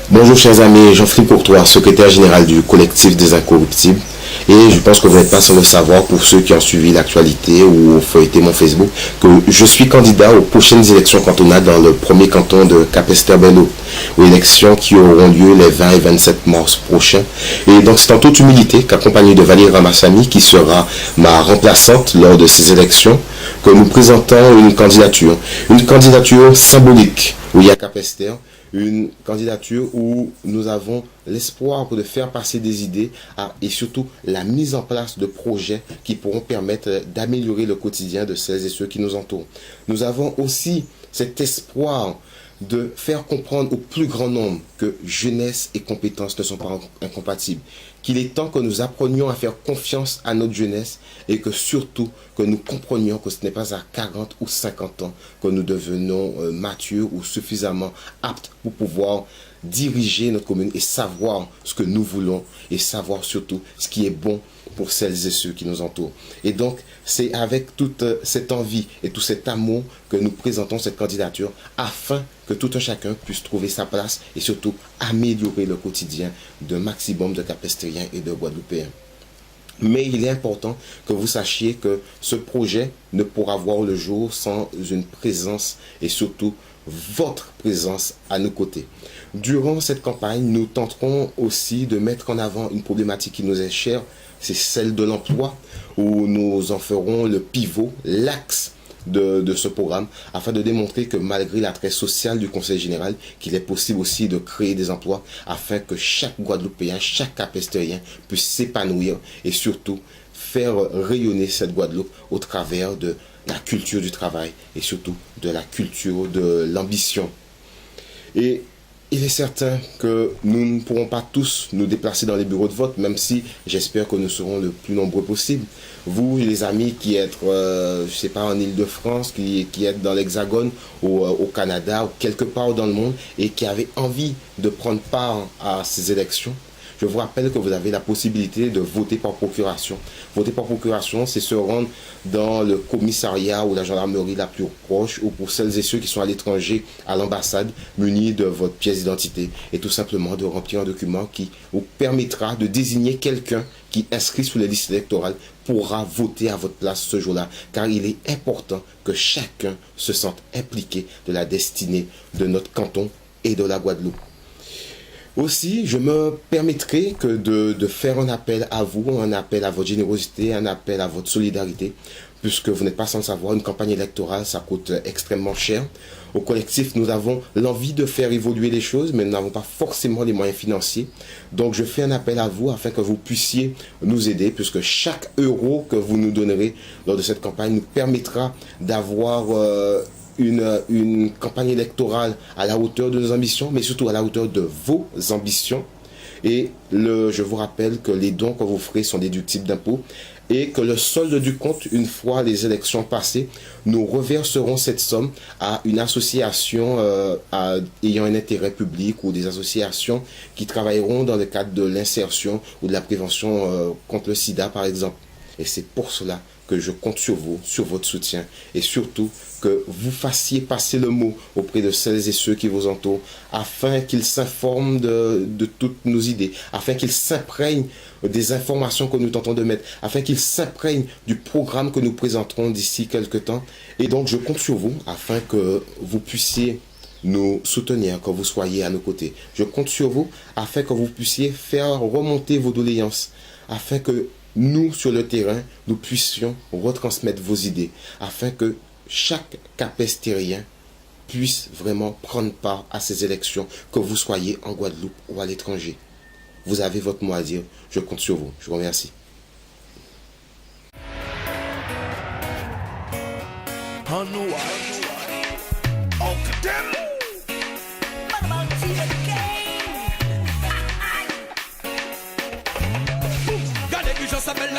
Bonjour chers amis, Jean-Philippe Courtois, secrétaire général du collectif des Incorruptibles. Et je pense que vous n'êtes pas sans le savoir, pour ceux qui ont suivi l'actualité ou ont feuilleté mon Facebook, que je suis candidat aux prochaines élections cantonales dans le premier canton de Capesterre-Belle-Eau, aux élections qui auront lieu les 20 et 27 mars prochains. Et donc c'est en toute humilité qu'accompagné de Valérie Ramassamy, qui sera ma remplaçante lors de ces élections, que nous présentons une candidature symbolique, où il y a Capesterre, une candidature où nous avons l'espoir de faire passer des idées et surtout la mise en place de projets qui pourront permettre d'améliorer le quotidien de celles et ceux qui nous entourent. Nous avons aussi cet espoir de faire comprendre au plus grand nombre que jeunesse et compétences ne sont pas incompatibles, qu'il est temps que nous apprenions à faire confiance à notre jeunesse et que surtout que nous comprenions que ce n'est pas à 40 ou 50 ans que nous devenons matures ou suffisamment aptes pour pouvoir diriger notre commune et savoir ce que nous voulons et savoir surtout ce qui est bon pour celles et ceux qui nous entourent. Et donc, c'est avec toute cette envie et tout cet amour que nous présentons cette candidature afin que tout un chacun puisse trouver sa place et surtout améliorer le quotidien d'un maximum de Capestériens et de Guadeloupéens. Mais il est important que vous sachiez que ce projet ne pourra voir le jour sans une présence et surtout votre présence à nos côtés. Durant cette campagne, nous tenterons aussi de mettre en avant une problématique qui nous est chère, c'est celle de l'emploi, où nous en ferons le pivot, l'axe de ce programme, afin de démontrer que malgré l'attrait social du Conseil général, qu'il est possible aussi de créer des emplois, afin que chaque Guadeloupéen, chaque Capestérien puisse s'épanouir et surtout faire rayonner cette Guadeloupe au travers de la culture du travail et surtout de la culture de l'ambition. Et il est certain que nous ne pourrons pas tous nous déplacer dans les bureaux de vote, même si j'espère que nous serons le plus nombreux possible. Vous, les amis qui êtes, je sais pas, en Île-de-France, qui êtes dans l'Hexagone, au Canada, ou quelque part dans le monde, et qui avez envie de prendre part à ces élections, je vous rappelle que vous avez la possibilité de voter par procuration. Voter par procuration, c'est se rendre dans le commissariat ou la gendarmerie la plus proche, ou pour celles et ceux qui sont à l'étranger, à l'ambassade, munis de votre pièce d'identité, et tout simplement de remplir un document qui vous permettra de désigner quelqu'un qui, inscrit sur les listes électorales, pourra voter à votre place ce jour-là, car il est important que chacun se sente impliqué de la destinée de notre canton et de la Guadeloupe. Aussi, je me permettrai que de faire un appel à vous, un appel à votre générosité, un appel à votre solidarité, puisque vous n'êtes pas sans le savoir, une campagne électorale, ça coûte extrêmement cher. Au collectif, nous avons l'envie de faire évoluer les choses, mais nous n'avons pas forcément les moyens financiers. Donc, je fais un appel à vous afin que vous puissiez nous aider, puisque chaque euro que vous nous donnerez lors de cette campagne nous permettra d'avoir une campagne électorale à la hauteur de nos ambitions, mais surtout à la hauteur de vos ambitions. Et je vous rappelle que les dons que vous ferez sont déductibles d'impôts et que le solde du compte, une fois les élections passées, nous reverserons cette somme à une association ayant un intérêt public ou des associations qui travailleront dans le cadre de l'insertion ou de la prévention contre le sida, par exemple. Et c'est pour cela que je compte sur vous, sur votre soutien et surtout que vous fassiez passer le mot auprès de celles et ceux qui vous entourent afin qu'ils s'informent de toutes nos idées, afin qu'ils s'imprègnent des informations que nous tentons de mettre, afin qu'ils s'imprègnent du programme que nous présenterons d'ici quelques temps. Et donc je compte sur vous afin que vous puissiez nous soutenir, que vous soyez à nos côtés. Je compte sur vous afin que vous puissiez faire remonter vos doléances, afin que nous, sur le terrain, nous puissions retransmettre vos idées, afin que chaque Capestérien puisse vraiment prendre part à ces élections, que vous soyez en Guadeloupe ou à l'étranger. Vous avez votre mot à dire, je compte sur vous. Je vous remercie.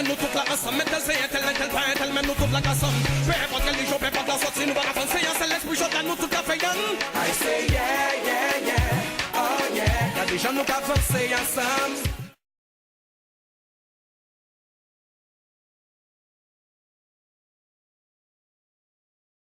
Nous toute la race, mettez c'est tel, pas tel, mais nous toute la casse. Peu importe quel jour, peu importe la sortie, nous va la c'est l'esprit chaud, nous toute la feuille. I say yeah, yeah, yeah, oh yeah. Y'a des gens nous qu'à avancer ensemble.